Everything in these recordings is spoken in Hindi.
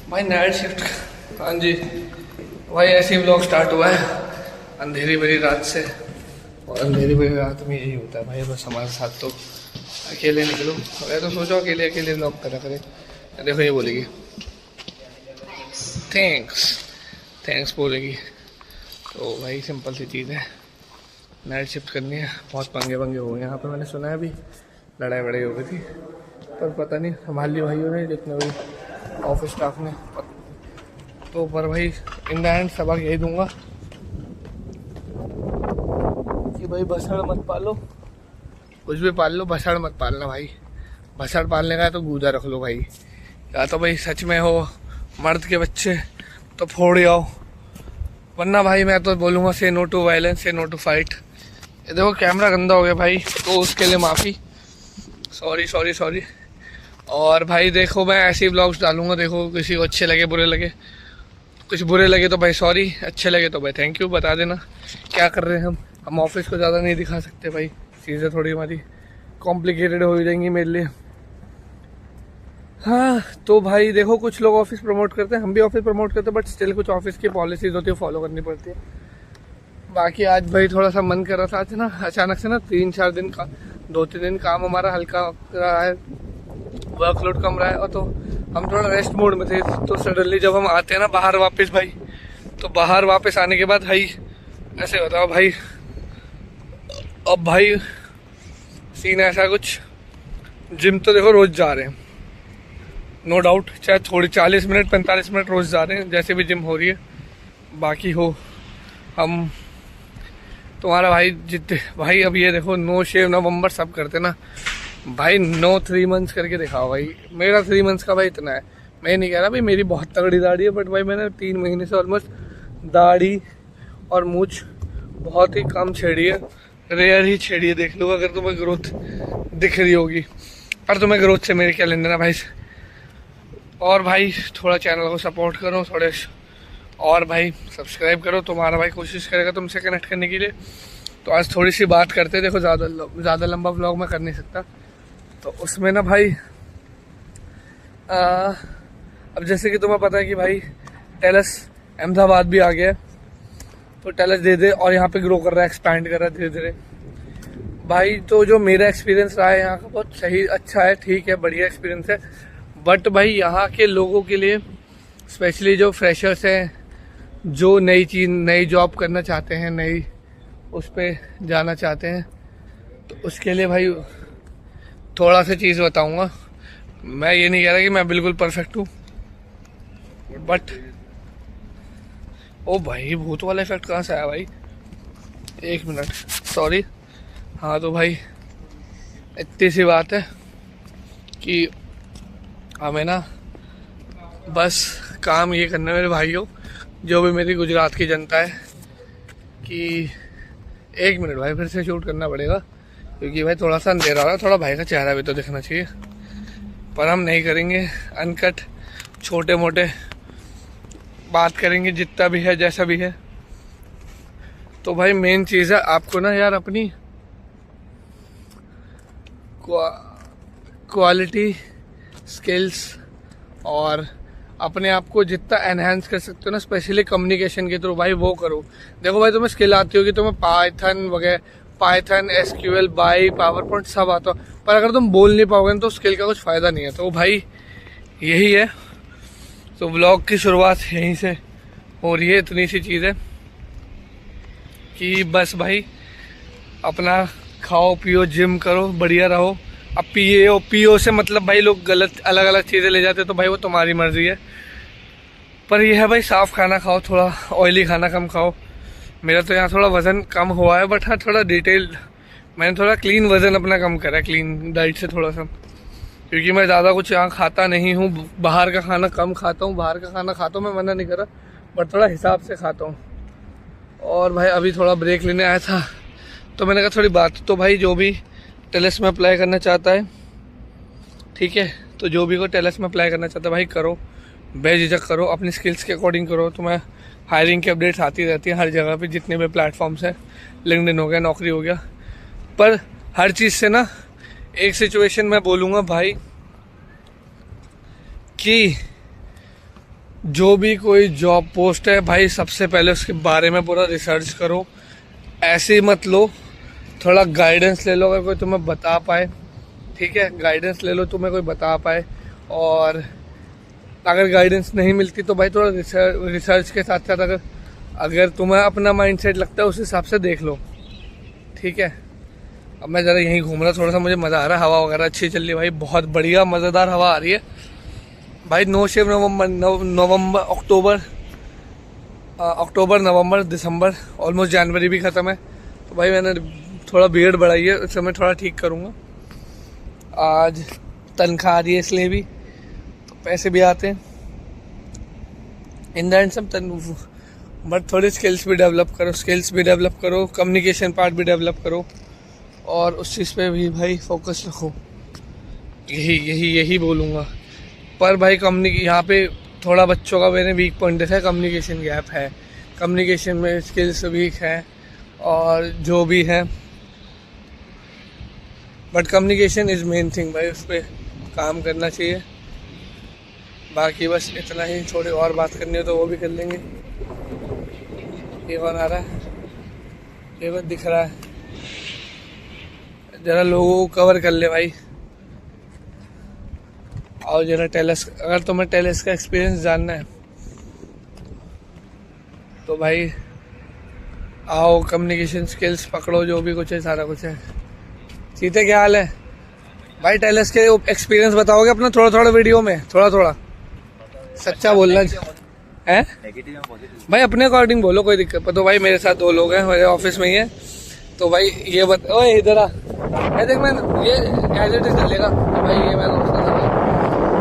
भाई नाइट शिफ्ट। हाँ जी भाई, ऐसे ही ब्लॉग स्टार्ट हुआ है अंधेरी भरी रात से। और अंधेरी भरी रात में यही होता है भाई, बस हमारे साथ तो अकेले निकलो। मैं तो सोचो अकेले अकेले ब्लॉग करा करें। देखो ये बोलेगी थैंक्स थैंक्स बोलेगी। तो भाई सिंपल सी चीज़ है, नाइट शिफ्ट करनी है। बहुत पंगे पंगे हो गए यहाँ पे, मैंने सुना है अभी लड़ाई वड़ाई हो गई थी, पर पता नहीं संभाल ली भाइयों ने, जितने भी ऑफिस स्टाफ ने। तो पर भाई इन द एंड सबक यही दूंगा कि भाई भसड़ मत पालो, कुछ भी पाल लो, भसड़ मत पालना भाई। भसड़ पालने का है तो गूदा रख लो भाई, या तो भाई सच में हो मर्द के बच्चे तो फोड़ आओ, वरना भाई मैं तो बोलूँगा से नो टू वायलेंस, से नो टू फाइट। ये देखो कैमरा गंदा हो गया भाई, तो उसके लिए माफ़ी, सॉरी सॉरी सॉरी। और भाई देखो मैं ऐसे ही ब्लॉग्स डालूंगा, देखो किसी को अच्छे लगे बुरे लगे, कुछ बुरे लगे तो भाई सॉरी, अच्छे लगे तो भाई थैंक यू, बता देना। क्या कर रहे हैं हम ऑफिस को ज़्यादा नहीं दिखा सकते भाई, चीज़ें थोड़ी हमारी कॉम्प्लिकेटेड हो जाएंगी मेरे लिए। हाँ तो भाई देखो कुछ लोग ऑफिस प्रमोट करते हैं, हम भी ऑफिस प्रमोट करते हैं, बट स्टिल कुछ ऑफिस की पॉलिसीज होती है फॉलो करनी पड़ती है। बाकी आज भाई थोड़ा सा मन कर रहा था आज ना, अचानक से ना 3-4 दिन का 2-3 दिन काम हमारा हल्का रहा है, वर्कलोड कम रहा है, और तो हम थोड़ा रेस्ट मोड में थे। तो सडनली जब हम आते हैं ना बाहर वापस भाई, तो बाहर वापस आने के बाद भाई ऐसे बताओ भाई, अब भाई सीन ऐसा कुछ, जिम तो देखो रोज जा रहे हैं नो डाउट, चाहे थोड़ी 40 मिनट 45 मिनट रोज जा रहे हैं, जैसे भी जिम हो रही है। बाकी हो हम तुम्हारा भाई जितने भाई, अब ये देखो नो शेव नवंबर सब करते ना भाई, नो 3 मंथ्स करके दिखाओ भाई। मेरा 3 मंथ्स का भाई इतना है, मैं नहीं कह रहा भाई मेरी बहुत तगड़ी दाढ़ी है, बट भाई मैंने 3 महीने से ऑलमोस्ट दाढ़ी और मूछ बहुत ही कम छेड़ी है, रेयर ही छेड़ी है। देख लो अगर तुम्हें ग्रोथ दिख रही होगी, पर तुम्हें ग्रोथ से मेरे क्या लेना देना भाई। और भाई थोड़ा चैनल को सपोर्ट करो थोड़े, और भाई सब्सक्राइब करो, तुम्हारा भाई कोशिश करेगा तुमसे कनेक्ट करने के लिए। तो आज थोड़ी सी बात करते हैं, देखो ज़्यादा लंबा व्लॉग मैं कर नहीं सकता, तो उसमें ना भाई अब जैसे कि तुम्हें पता है कि भाई टेलस अहमदाबाद भी आ गया, तो टेलस दे दे और यहाँ पे ग्रो कर रहा है, एक्सपैंड कर रहा है धीरे धीरे भाई। तो जो मेरा एक्सपीरियंस रहा है यहाँ का बहुत सही अच्छा है, ठीक है, बढ़िया एक्सपीरियंस है। बट भाई यहाँ के लोगों के लिए स्पेशली जो फ्रेशर्स हैं, जो नई चीज़ नई जॉब करना चाहते हैं, नई उस पर जाना चाहते हैं, तो उसके लिए भाई थोड़ा सा चीज़ बताऊंगा। मैं ये नहीं कह रहा कि मैं बिल्कुल परफेक्ट हूँ, बट ओ भाई भूत वाला इफेक्ट कहाँ से आया भाई, 1 मिनट सॉरी। हाँ तो भाई इतनी सी बात है कि हमें ना बस काम ये करना है मेरे भाइयों, जो भी मेरी गुजरात की जनता है, कि 1 मिनट भाई फिर से शूट करना पड़ेगा, क्योंकि भाई थोड़ा सा अंधेरा हो रहा है, थोड़ा भाई का चेहरा भी तो दिखना चाहिए। पर हम नहीं करेंगे अनकट, छोटे मोटे बात करेंगे जितना भी है जैसा भी है। तो भाई मेन चीज़ है आपको ना यार अपनी क्वालिटी स्किल्स और अपने आप को जितना एनहेंस कर सकते हो ना, स्पेशली कम्युनिकेशन के थ्रू भाई वो करो। देखो भाई तुम्हें स्किल आती होगी, तुम्हें पाइथन वगैरह, Python SQL by power point सब आता हो, पर अगर तुम बोल नहीं पाओगे तो स्किल का कुछ फ़ायदा नहीं है। तो भाई यही है, तो व्लॉग की शुरुआत यहीं से हो रही है। इतनी सी चीज़ है कि बस भाई अपना खाओ पियो जिम करो बढ़िया रहो। अब पीओ से मतलब भाई लोग गलत अलग अलग चीज़ें ले जाते हैं, तो भाई वो तुम्हारी मर्जी है, पर ये है भाई साफ़ खाना खाओ, थोड़ा ऑयली खाना कम खाओ। मेरा तो यहाँ थोड़ा वज़न कम हुआ है, बट हाँ थोड़ा डिटेल मैंने थोड़ा क्लीन वज़न अपना कम करा है, क्लीन डाइट से थोड़ा सा, क्योंकि मैं ज़्यादा कुछ यहाँ खाता नहीं हूँ, बाहर का खाना कम खाता हूँ। बाहर का खाना खाता हूँ मैं, मना नहीं कर रहा, बट थोड़ा हिसाब से खाता हूँ। और भाई अभी थोड़ा ब्रेक लेने आया था, तो मैंने कहा थोड़ी बात, तो भाई जो भी टेलस में अप्लाई करना चाहता है, ठीक है, तो जो भी को टेलस में अप्लाई करना चाहता है भाई करो, बेझिझक करो, अपनी स्किल्स के अकॉर्डिंग करो। तुम्हें हायरिंग की अपडेट्स आती रहती हैं हर जगह पे, जितने भी प्लेटफॉर्म्स हैं, लिंक्डइन हो गया, नौकरी हो गया। पर हर चीज़ से ना एक सिचुएशन मैं बोलूँगा भाई कि जो भी कोई जॉब पोस्ट है भाई, सबसे पहले उसके बारे में पूरा रिसर्च करो। ऐसे ही मत लो, थोड़ा गाइडेंस ले लो अगर कोई तुम्हें बता पाए, ठीक है, गाइडेंस ले लो तुम्हें कोई बता पाए। और अगर गाइडेंस नहीं मिलती तो भाई थोड़ा रिसर्च के साथ साथ अगर तुम्हें अपना माइंडसेट लगता है उस हिसाब से देख लो, ठीक है। अब मैं ज़रा यहीं घूम रहा, थोड़ा सा मुझे मज़ा आ रहा है, हवा वगैरह अच्छी चल रही है भाई, बहुत बढ़िया मज़ेदार हवा आ रही है भाई। नो शेव नवंबर अक्टूबर नवंबर दिसंबर, ऑलमोस्ट जनवरी भी ख़त्म है, तो भाई मैंने थोड़ा बियर्ड बढ़ाई है, उससे मैं थोड़ा ठीक करूँगा। आज तनख्वाह आ रही है इसलिए भी, तो पैसे भी आते हैं इन द एंड सब, बट थोड़ी स्किल्स भी डेवलप करो, कम्युनिकेशन पार्ट भी डेवलप करो, और उस चीज़ पे भी भाई फोकस रखो। यही बोलूँगा। पर भाई यहाँ पे थोड़ा बच्चों का मैंने वीक पॉइंट देखा है, कम्युनिकेशन गैप है, कम्युनिकेशन में स्किल्स वीक है और जो भी है, but communication is main thing भाई, उस पर काम करना चाहिए। बाकी बस इतना ही, थोड़ी और बात करनी हो तो वो भी कर लेंगे। ये कौन आ रहा है, ये बात दिख रहा है, जरा लोगों को कवर कर ले भाई। और जरा टेलेस, अगर तुम्हें टेलेस का एक्सपीरियंस जानना है तो भाई आओ, कम्युनिकेशन स्किल्स पकड़ो, जो भी कुछ है सारा कुछ है। सीते क्या हाल है भाई, टेलेस के एक्सपीरियंस बताओगे अपना थोड़ा वीडियो में, थोड़ा सच्चा बोलना है भाई, अपने अकॉर्डिंग बोलो, कोई दिक्कत। तो भाई मेरे साथ 2 लोग हैं, मेरे ऑफिस में ही है, तो भाई ये ओए इधर आ, देख मैं ये एज इट इज चलेगा। तो भाई ये मैं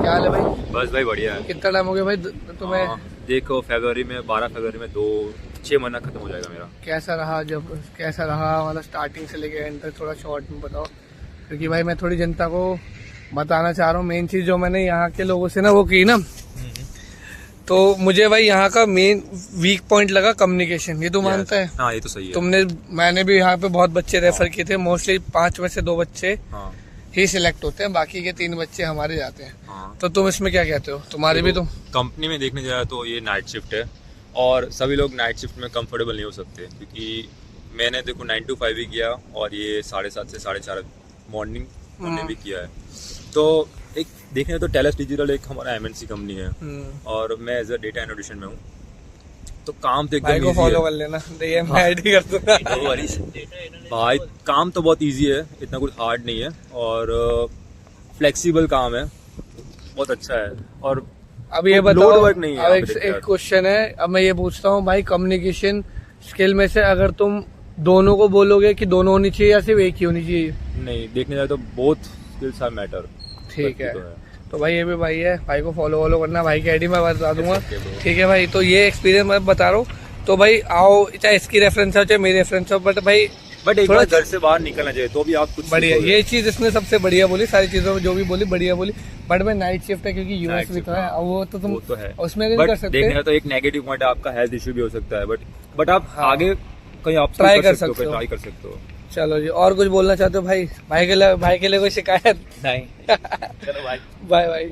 क्या हाल है भाई? बस भाई बढ़िया है। कितना टाइम हो गया भाई तुम्हें? देखो 12 फरवरी में 6 महीना खत्म हो जाएगा मेरा। कैसा रहा मतलब स्टार्टिंग से लेके एंड तक, थोड़ा शॉर्ट में बताओ, क्योंकि भाई मैं थोड़ी जनता को बताना चाह रहा हूँ। मेन चीज़ जो मैंने यहाँ के लोगों से ना वो की ना, तो मुझे भाई यहाँ का मेन वीक पॉइंट लगा कम्युनिकेशन। ये तो मानता है? हाँ, ये तो सही है। मैंने भी यहाँ पे बहुत बच्चे रेफर किए थे, मोस्टली 5 में से 2 बच्चे ही सिलेक्ट होते हैं, बाकी के 3 बच्चे हमारे जाते हैं। तो तुम इसमें क्या कहते हो? तुम्हारे भी तो कंपनी में देखने जाए तो ये नाइट शिफ्ट है, और सभी लोग नाइट शिफ्ट में कंफर्टेबल नहीं हो सकते, क्योंकि मैंने देखो 9 to 5 भी किया, और ये 7:30 से 4:30 मॉर्निंग हमने भी किया है। तो एक देखने तो टेलेस डिजिटल एक हमारा MNC कंपनी है, और मैं एज अ डेटा एनालिटिशियन में हूँ, तो काम तो एकदम फॉलो कर लेना, मैं ऐड ही कर दूंगा। भाई काम तो बहुत इजी है, इतना कुछ हार्ड नहीं है, और फ्लेक्सिबल काम है, बहुत अच्छा है। और अब ये बताओ, वर्क नहीं है। एक क्वेश्चन है, अब मैं ये पूछता हूँ भाई, कम्युनिकेशन स्किल में से अगर तुम दोनों को बोलोगे कि दोनों होनी चाहिए या सिर्फ एक ही होनी चाहिए? नहीं, देखने जाए तो बोथ स्किल्स आर मैटर। ठीक है, तो भाई ये भी भाई है, भाई को फॉलो करना, भाई की आईडी मैं बता दूंगा, ठीक है भाई। तो ये एक्सपीरियंस मैं बता रहा हूँ, तो भाई आओ, चाहे इसकी रेफरेंस हो चाहे मेरी रेफरेंस हो, बट एक बार घर से बाहर निकलना चाहिए, तो भी आप कुछ बढ़िया। ये चीज इसने सबसे बढ़िया बोली, सारी चीजों में जो भी बोली बढ़िया बोली, बट मैं नाइट शिफ्ट है क्योंकि यूएस भी तो है, वो तो तुम तो है, उसमें नहीं कर सकते। देखने तो एक नेगेटिव पॉइंट है, आपका हेल्थ इशू भी हो सकता है, बट आप आगे कहीं आप ट्राई कर सकते हो। चलो जी, और कुछ बोलना चाहते हो भाई? भाई के लिए कोई शिकायत नहीं? चलो भाई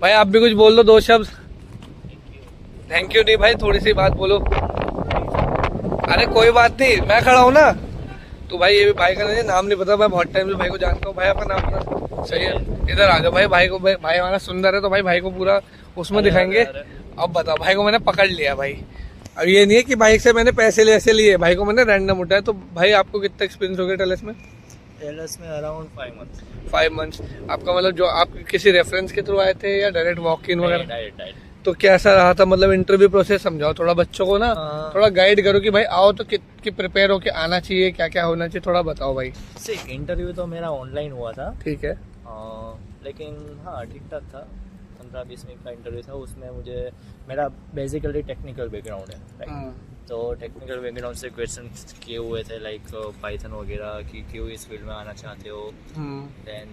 भाई आप भी कुछ बोल दो, 2 शब्द। थैंक यू नहीं भाई, थोड़ी सी बात बोलो। अरे कोई बात नहीं, मैं खड़ा हूँ ना। तो भाई ये भी भाई का नहीं, नाम नहीं पता, मैं बहुत टाइम से भाई को जानता हूँ। भाई आपका नाम पता? सही है, इधर आ जाओ भाई को भाई हमारा सुंदर है, तो भाई को पूरा उसमें दिखाएंगे। अब बताओ, भाई को मैंने पकड़ लिया भाई। अब ये नहीं है कि भाई से मैंने पैसे ऐसे लिए, भाई को मैंने रैंडम उठाया। तो भाई आपको कितना एक्सपीरियंस हो गया टेलेस में? टेलेस में अराउंड 5 मंथ्स। आपका मतलब जो आप किसी रेफरेंस के थ्रू आए थे या डायरेक्ट वॉक इन वगैरह? डायरेक्ट। तो कैसा रहा था, मतलब इंटरव्यू प्रोसेस समझाओ थोड़ा बच्चों को ना, थोड़ा गाइड करो कि भाई आओ तो कि प्रिपेयर होके आना चाहिए, क्या क्या होना चाहिए, थोड़ा बताओ भाई। इंटरव्यू तो मेरा ऑनलाइन हुआ था, ठीक है, लेकिन हाँ ठीक ठाक था। 15-20 मिनट का इंटरव्यू था, उसमें मेरा बेसिकली टेक्निकल बैकग्राउंड है, तो टेक्निकल बैकग्राउंड से क्वेश्चन किए हुए थे, लाइक पाइथन वगैरह कि क्यों इस फील्ड में आना चाहते हो, देन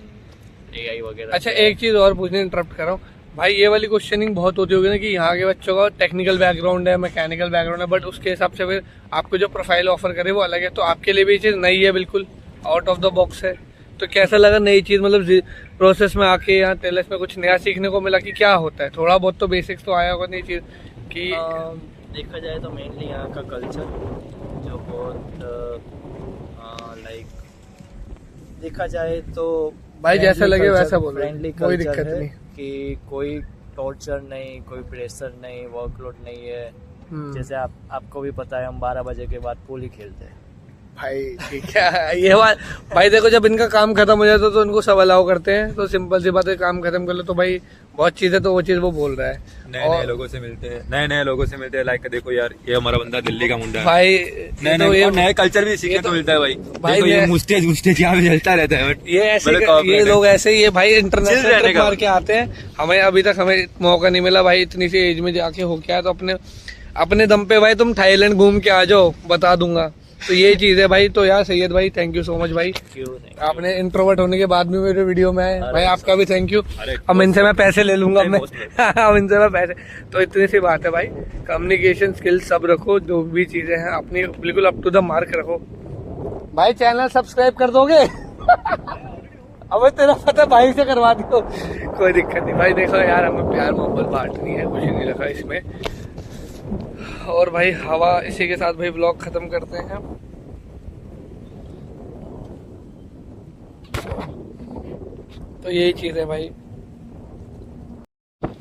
AI वगैरह। अच्छा, एक चीज़ और पूछने इंटरप्ट कर रहा हूँ भाई, ये वाली क्वेश्चनिंग बहुत होती होगी ना कि यहाँ के बच्चों का टेक्निकल बैकग्राउंड है, मैकेनिकल बैकग्राउंड है, बट उसके हिसाब से फिर आपको जो प्रोफाइल ऑफर करे वो अलग है। तो आपके लिए भी ये चीज़ नई है, बिल्कुल आउट ऑफ द बॉक्स है। तो कैसा लगा नई चीज़, मतलब प्रोसेस में आके यहाँ टेलर्स में कुछ नया सीखने को मिला कि क्या होता है? थोड़ा बहुत तो बेसिक्स तो आया होगा नहीं चीज़ कि देखा जाए तो मेनली यहाँ का कल्चर जो बहुत लाइक देखा जाए तो भाई जैसा लगे वैसा बोलो, फ्रेंडली कोई कल्चर दिक्कत है नहीं। कि कोई टॉर्चर नहीं, कोई प्रेशर नहीं, वर्कलोड नहीं है। जैसे आपको भी पता है हम 12 बजे के बाद पूल ही खेलते हैं भाई। ठीक है ये बात भाई, देखो जब इनका काम खत्म हो जाता तो उनको सब अलाउ करते हैं, तो सिंपल सी बात है काम खत्म कर लो तो भाई बहुत चीजें तो वो चीज वो बोल रहा है। नए लोगों से मिलते हैं, नए लोगों से मिलते हैं। लाइक देखो यार, ये हमारा बंदा दिल्ली का मुंडा है भाई, नए कल्चर भी सीखने को मिलता है भाई। देखो ये मुस्टेज यहाँ भी चलता रहता है, बट ये ऐसे ये लोग ऐसे ही है भाई, इंटरनेशनल ट्रिप मार के आते हैं। हमें अभी तक हमें मौका नहीं मिला भाई, इतनी सी एज में जाके हो क्या है, तो अपने दम पे भाई तुम थाईलैंड घूम के आ जाओ, बता दूंगा। तो ये चीज है भाई। तो यार सैयद भाई थैंक यू सो मच भाई, आपने इंट्रोवर्ट होने के बाद भी मेरे वीडियो में आए भाई, आपका भी थैंक यू। अब इनसे मैं पैसे ले लूंगा अब इनसे मैं पैसे। तो इतनी सी बात है भाई, कम्युनिकेशन स्किल्स सब रखो, जो भी चीजें हैं अपनी बिल्कुल अप टू द मार्क रखो। भाई चैनल सब्सक्राइब कर दोगे? अब तेरा पता भाई से करवा दो, कोई दिक्कत नहीं भाई। देखो यार हमें प्यार मोहब्बत बांटनी है, कुछ नहीं रखा इसमें। और भाई हवा, इसी के साथ भाई ब्लॉग खत्म करते हैं। तो यही चीज़ है भाई।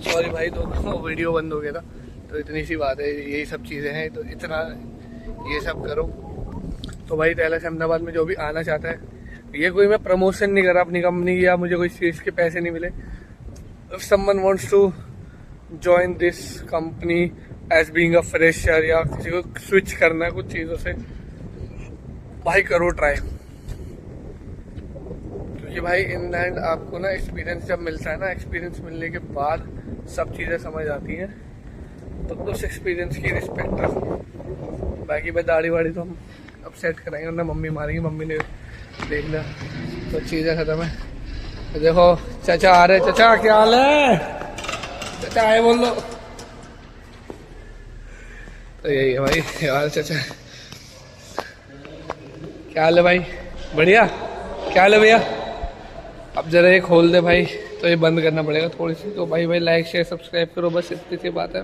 सॉरी भाई, तो वीडियो बंद हो गया था, तो इतनी सी बात है, यही सब चीज़ें हैं। तो इतना ये सब करो। तो भाई टेलर्स अहमदाबाद में जो भी आना चाहता है, ये कोई मैं प्रमोशन नहीं कर रहा अपनी कंपनी की, या मुझे कोई चीज़ के पैसे नहीं मिले। If someone wants to join this company as being a fresher, या किसी को स्विच करना है कुछ चीज़ों से, भाई करो ट्राई। क्योंकि भाई इन द एंड आपको ना एक्सपीरियंस जब मिलता है ना, एक्सपीरियंस मिलने के बाद सब चीज़ें समझ आती हैं। तो उस एक्सपीरियंस की रिस्पेक्ट रखो। बाकी भाई दाढ़ी वाड़ी तो हम अब सेट कराएंगे, वरना मम्मी मारेंगी, मम्मी ने देख लिया तो चीज़ें खत्म है। तो देखो चाचा आ रहे। चाचा क्या हाल है? चाचा आए बोल लो। तो यही है भाई यार। चाचा क्या हाल है भाई? बढ़िया। क्या हाल है भैया? अब जरा ये खोल दे भाई, तो ये बंद करना पड़ेगा थोड़ी सी। तो भाई लाइक शेयर सब्सक्राइब करो, बस इतनी सी बात है।